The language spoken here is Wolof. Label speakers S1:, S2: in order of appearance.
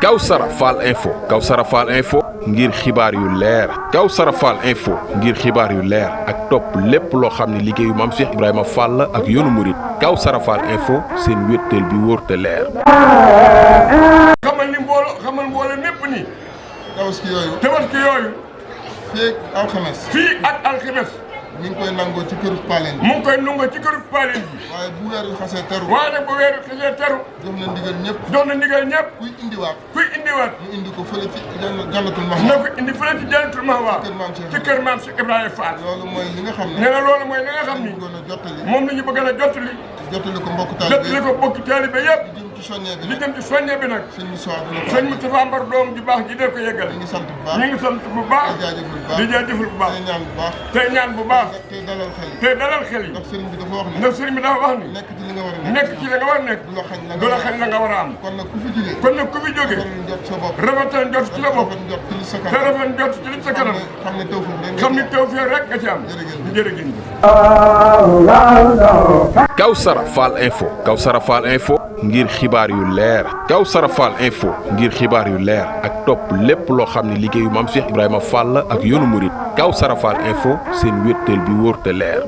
S1: Kawsara Fall Info ngir xibaar yu leer Kawsara Fall Info ngir xibaar yu leer ak topp lépp loo xam ne liggéeyu Maam Cheikh Ibrahima Fall ak yoonu murit Kawsara Fall Info seen wéttal bi wóor te leer.
S2: xamal mbooloo mépp ni
S3: tabaski
S2: yooyu
S3: fii ak alxames
S2: mi ngi
S3: koy nangoo ci këru Palen bi.
S2: mu ngi koy nangoo ci këru Palen bi.
S3: waaye bu weeru xasee teru.
S2: jox na ndigal ñëpp.
S3: kuy indiwaat.
S2: ñu
S3: indi ko fële ci jannatul mahwa.
S2: na ko indi fële ci jannatul mahwa. ci kër maam Cheikh Ibrahima Fall.
S3: loolu mooy li nga xam ne.
S2: nee na loolu mooy li nga xam ni. moom la ñu bëgg a jottali.
S3: jottali ko mbokk
S2: taalibe yëpp.
S3: li jëm ci soññee bi nag.
S2: sëñ Moustapha Mbar doom ji baax ji dee ko yeggal.
S3: ñu ngi sant
S2: bu baax. di jaajëfal bu baax. tey ñaan bu baax.
S3: tey dalal xel yi.
S2: ndax sëriñ bi dafa wax ni. nekk ci li nga war a nekk. du la xañ la nga war a am.
S3: kon nag ku fi jógee.
S2: rafetal njot ci la bopp. te rafet njot ci li sa kanam. xam ni tawfeex rek nga ci am. jërëjëf.
S1: Kawsara Fall Info ngir xibaar yu leer Kawsara Fall Info ngir xibaar yu leer ak topp lépp loo xam ne liggéeyu Maam Cheikh Ibrahima Fall ak yoonu murit Kawsara Fall Info seen wéttal bi wóor te leer.